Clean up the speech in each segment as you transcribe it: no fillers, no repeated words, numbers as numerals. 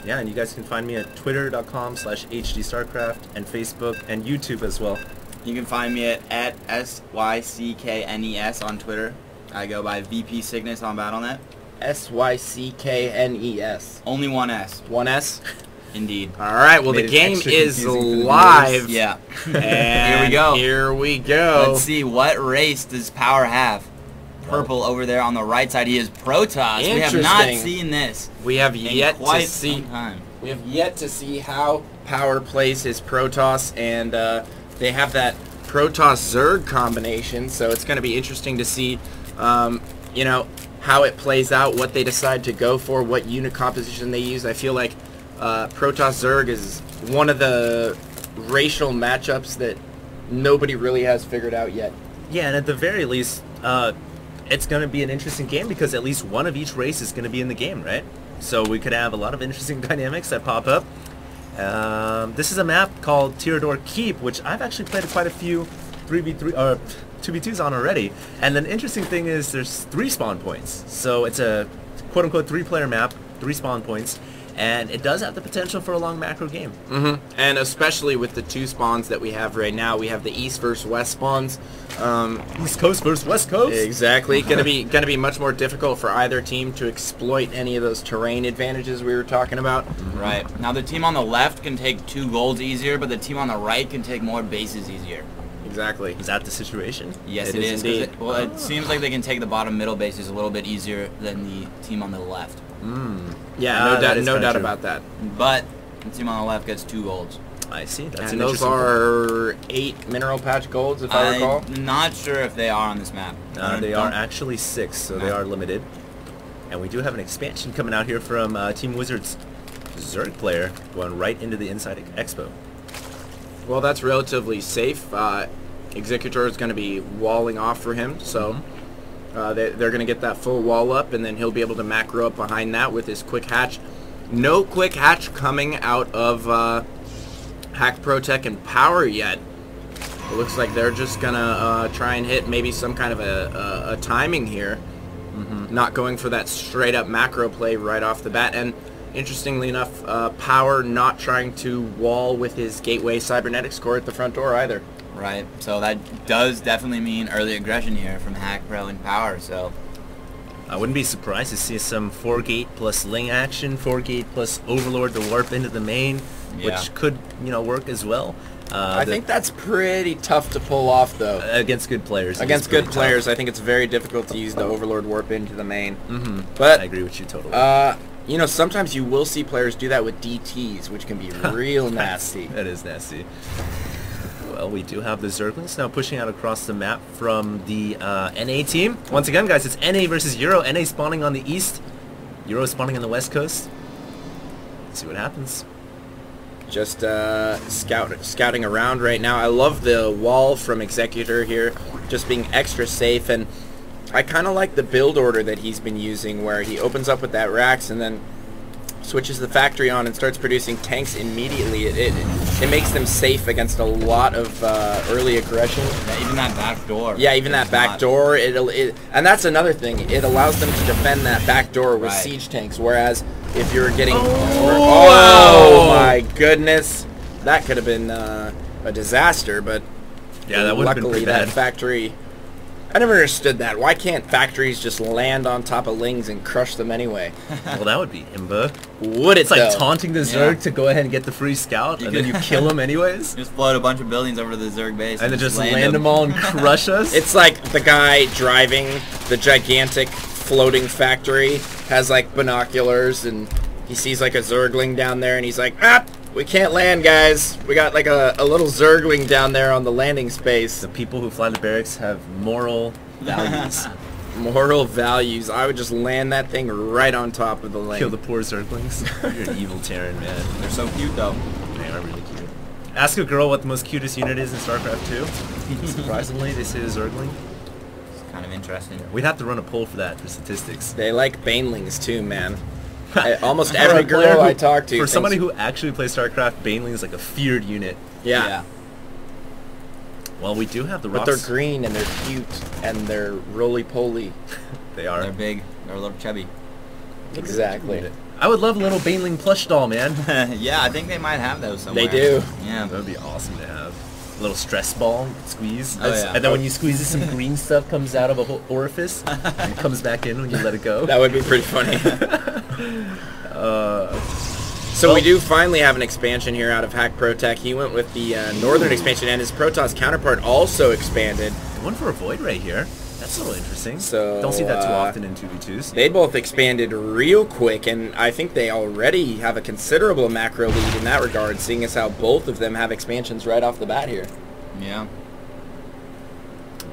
Yeah, and you guys can find me at twitter.com/HDStarcraft and Facebook and YouTube as well. You can find me at SYCKNES on Twitter. I go by VP Cygnus on Battle.net. SYCKNES. Only one S. One S? Indeed. All right, well, Made the it game extra is confusing for the live. viewers. Yeah. And Here we go. Here we go. Let's see, what race does Power have? Purple over there on the right side. He is Protoss. We have not Interesting. seen this We have in yet quite to see. some time. We have yet to see how Power plays his Protoss, and they have that Protoss Zerg combination, so it's going to be interesting to see, you know, how it plays out, what they decide to go for, what unit composition they use. I feel like Protoss Zerg is one of the racial matchups that nobody really has figured out yet. Yeah, and at the very least, it's going to be an interesting game because at least one of each race is going to be in the game, right? So we could have a lot of interesting dynamics that pop up. This is a map called Tirador Keep, which I've actually played quite a few 3v3 or 2v2s on already. And the interesting thing is there's 3 spawn points. So it's a quote-unquote 3-player map, 3 spawn points. And it does have the potential for a long macro game. And especially with the 2 spawns that we have right now, we have the East versus West spawns. East Coast versus West Coast. Exactly. gonna be much more difficult for either team to exploit any of those terrain advantages we were talking about. Right. Now the team on the left can take 2 golds easier, but the team on the right can take more bases easier. Exactly. Is that the situation? Yes, It it is is. indeed. It seems like they can take the bottom middle bases a little bit easier than the team on the left. Yeah, that is no kinda doubt true. about that. But the team on the left gets 2 golds. I see. That's And an those interesting are 8 mineral patch golds, if I recall. I'm not sure if they are on this map. point. They Don't- are actually 6, so they are limited. And we do have an expansion coming out here from Team Wizards Zerg player going right into the Inside Expo. Well, that's relatively safe. Executor is going to be walling off for him, so they're going to get that full wall up, and then he'll be able to macro up behind that with his quick hatch. No quick hatch coming out of Hack Protech and Power yet. It looks like they're just going to try and hit maybe some kind of a timing here. Not going for that straight up macro play right off the bat. And interestingly enough, Power not trying to wall with his Gateway Cybernetics core at the front door either. Right. So that does definitely mean early aggression here from Hack Pro and Power. So I wouldn't be surprised to see some 4-gate plus Ling action, 4-gate plus Overlord to warp into the main, Yeah. which could, work as well. I think that's pretty tough to pull off, though. Against good players. it is Against good pretty players, tough. I think it's very difficult to use the Overlord warp into the main. I But, agree with you totally. sometimes you will see players do that with DTs, which can be real nasty. That is nasty. Well, we do have the Zerglings now pushing out across the map from the NA team. Once again, guys, it's NA versus Euro. NA spawning on the east, Euro spawning on the west coast. Let's see what happens. Just scouting around right now. I love the wall from Executor here, just being extra safe, and I kind of like the build order that he's been using, where he opens up with that Rax and then switches the factory on and starts producing tanks immediately. It makes them safe against a lot of early aggression. yeah, even that back door. Yeah, even that back door, and that's another thing. It allows them to defend that back door with Right. siege tanks, whereas if you're getting... Oh! my goodness. That could have been a disaster, but Yeah, that would have been luckily pretty that bad. factory... I never understood that. Why can't factories just land on top of Lings and crush them anyway? Well, that would be imba. Would it, It's like though? taunting the Zerg to go ahead and get the free scout, and then you kill him anyways, Just float a bunch of buildings over to the Zerg base. and then just land them all and crush us. It's like the guy driving the gigantic floating factory has like binoculars, and he sees like a Zergling down there, and he's like, ah, we can't land, guys. We got like a little Zergling down there on the landing space. The people who fly the barracks have moral values. Moral values. I would just land that thing right on top of the lane. Kill the poor Zerglings. You're an evil Terran, man. They're so cute though. They are really cute. Ask a girl what the most cutest unit is in StarCraft 2. Surprisingly, they say the Zergling. It's kind of interesting. We'd have to run a poll for that, for statistics. They like Banelings too, man. Almost For a every player girl who- I talk to. For thinks- somebody who actually plays StarCraft, Baneling is like a feared unit. yeah. Well, we do have the But rocks. they're green and they're cute and they're roly-poly. They are. They're big. They're a little chubby. Exactly. I would love a little Baneling plush doll, man. Yeah, I think they might have those somewhere. They do. Yeah. That would be awesome to have. A little stress ball, squeeze. Oh, yeah. And then when you squeeze it, some green stuff comes out of a whole orifice and comes back in when you let it go. That would be pretty funny. So well, we do finally have an expansion here out of Hack Pro Tech. He went with the northern expansion, and his Protoss counterpart also expanded. One for a Void right here. That's a little interesting. So, don't see that too often in 2v2s. They both expanded real quick, and I think they already have a considerable macro lead in that regard, seeing as how both of them have expansions right off the bat here. Yeah.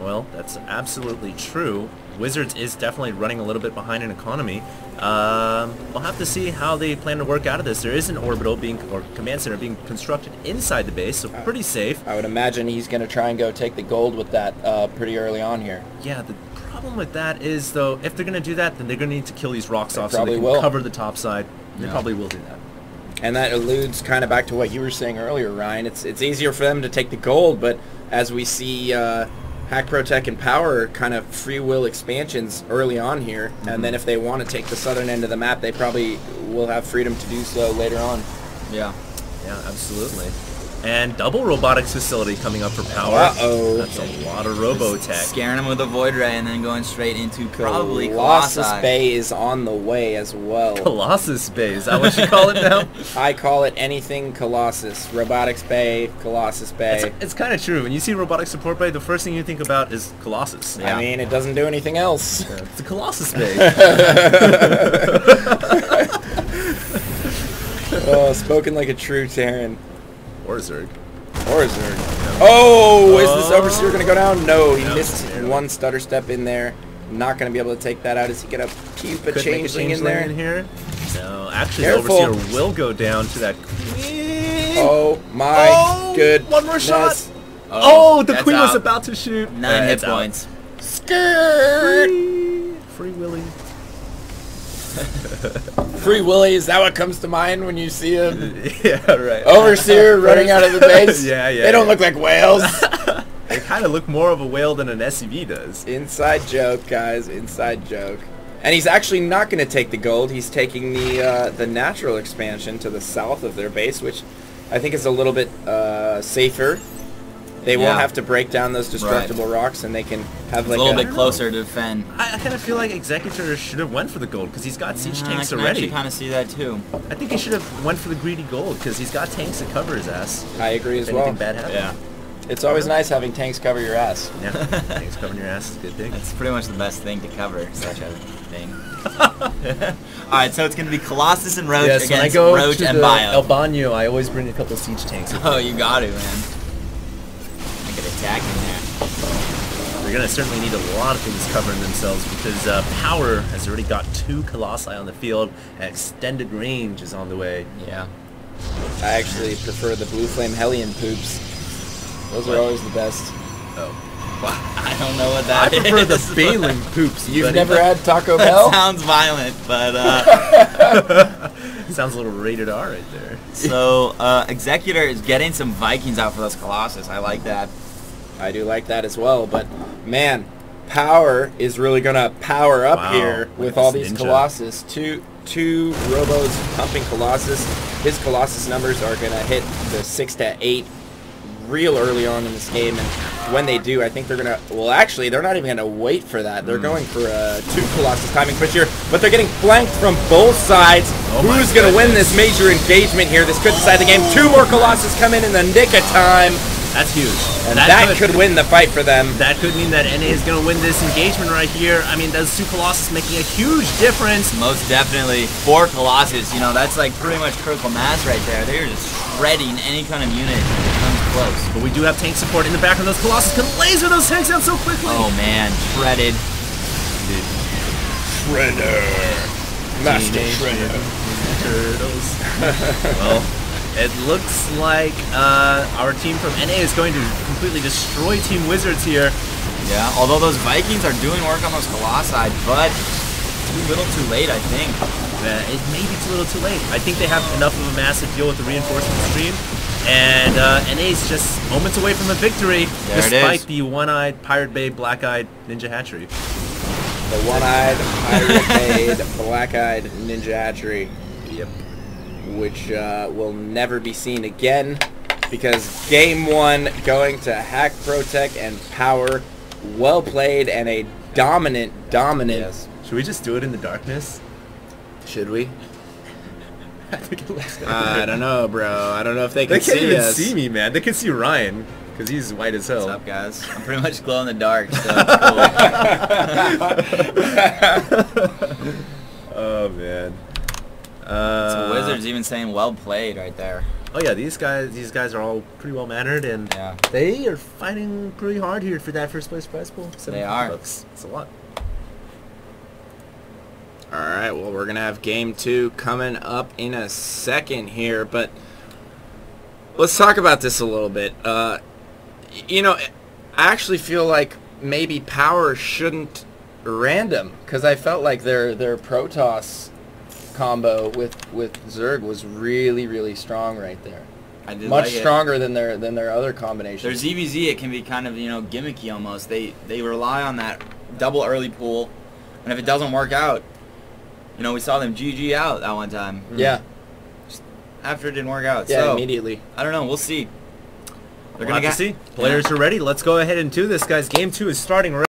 Well, that's absolutely true. Wizards is definitely running a little bit behind in economy. We'll have to see how they plan to work out of this. There is an orbital or command center being constructed inside the base, so pretty safe. I would imagine he's going to try and go take the gold with that pretty early on here. Yeah, the problem with that is, though, if they're going to do that, then they're going to need to kill these rocks off so they can will. cover the top side. They Yeah. probably will do that. And that alludes kind of back to what you were saying earlier, Ryan. It's easier for them to take the gold, but as we see Hack Pro Tech and Power kind of free will expansions early on here, and then if they want to take the southern end of the map, they probably will have freedom to do so later on. Yeah. Yeah, absolutely. And double robotics facility coming up for Power. Uh-oh. That's a lot of Robotech. Scaring them with a Void Ray and then going straight into probably Colossus Colossi. Bay is on the way as well. Colossus Bay, is that what you call it now? I call it anything Colossus. Robotics Bay, Colossus Bay. It's kind of true. When you see Robotic Support Bay, the first thing you think about is Colossus. Yeah. I mean, it doesn't do anything else. Yeah, it's a Colossus Bay. Oh, spoken like a true Terran. Or Zerg. Or a Zerg. Oh, is this Oh. Overseer going to go down? No, he No, missed barely. one stutter step in there. Not going to be able to take that out. Is he going to keep a Could make a changeling in there? in here. No, actually, Careful. the Overseer will go down to that Queen. Oh my Oh, good. one more shot. Oh, Oh, the that's Queen was out. about to shoot. 9 hit It's out. points. Skirt. Free Willy. Free Willy, is that what comes to mind when you see him? Yeah, right. Overseer running out of the base? Yeah, yeah, They don't yeah. look like whales. They kind of look more of a whale than an SCV does. Inside joke, guys. Inside joke. And he's actually not going to take the gold. He's taking the natural expansion to the south of their base, which I think is a little bit safer. They won't Yeah. have to break down those destructible rocks, and they can have It's like a little a bit closer to defend. I kind of feel like Executor should have went for the gold because he's got siege I tanks can already. actually kind of see that too. I think he should have went for the greedy gold because he's got tanks to cover his ass. I agree as If well. anything bad happens. Yeah. It's always nice having tanks cover your ass. Yeah, tanks covering your ass is a good thing. That's pretty much the best thing to cover such a thing. Alright, so it's going to be Colossus and Roach Yes, when I against go Roach to and the Bio. El Baño, I always bring a couple siege tanks. with me. Oh, you got to, man. I could attack in there. They're going to certainly need a lot of things covering themselves because Power has already got 2 Colossi on the field and extended range is on the way. Yeah. I actually prefer the Blue Flame Hellion poops. Those What? are always the best. Oh. I don't know what I that is. prefer the Baneling poops. You've buddy. never had Taco That Bell? sounds violent, but Sounds a little rated R right there. so Executor is getting some Vikings out for those Colossus. I like that. I do like that as well, but man, Power is really gonna power up Wow, here look with at all this these ninja. Colossus. Two Robos pumping Colossus. His Colossus numbers are gonna hit the 6 to 8 real early on in this game, and when they do, I think they're gonna. Well, actually, they're not even gonna wait for that. They're going for a 2 Colossus timing push here, but they're getting flanked from both sides. Oh my Who's gonna win goodness. this major engagement here? This could decide the game. 2 more Colossus come in the nick of time. That's huge. And that could win the fight for them. That could mean that NA is going to win this engagement right here. I mean, those 2 Colossus making a huge difference. Most definitely. 4 Colossus, you know, that's like pretty much critical mass right there. They're just shredding any kind of unit that comes close. But we do have tank support in the background. Those Colossus can laser those tanks out so quickly. Oh man, shredded. Shredder. Master Teenage Shredder. Mutant Turtles. Well, it looks like our team from NA is going to completely destroy Team Wizards here. Yeah, although those Vikings are doing work on those Colossi, but too little too late, I think. It may be too little too late. I think they have enough of a massive deal with the reinforcement stream. And NA's just moments away from a victory, There it despite is. the one-eyed, Pirate Bay, black-eyed Ninja Hatchery. The one-eyed, pirate-made, black-eyed ninja hatchery. Yep. which will never be seen again, because game 1 going to Hack Protech and Power. Well played and a dominant. Yes. Should we just do it in the darkness? Should we? I think it looks good. I don't know, bro. I don't know if they can They can't see even us. see me, man. They can see Ryan because he's white as hell. What's up, guys? I'm pretty much glow in the dark, so it's cool. Oh man. So Wizards even saying well played right there. Oh yeah, these guys are all pretty well mannered, and Yeah. they are fighting pretty hard here for that first place prize pool. They are. $750. It's a lot. All right, well, we're going to have game 2 coming up in a second here, but let's talk about this a little bit. You know, I actually feel like maybe Power shouldn't random, because I felt like their Protoss combo with Zerg was really strong right there. I did Much like it. stronger than their other combinations. Their ZVZ, it can be kind of, you know, gimmicky almost. They rely on that double early pool, and if it doesn't work out, you know, we saw them GG out that one time. Yeah. After it didn't work out. Yeah, So, immediately. I don't know. We'll see. We'll have to see. Players are ready. Let's go ahead and do this, guys. Game 2 is starting right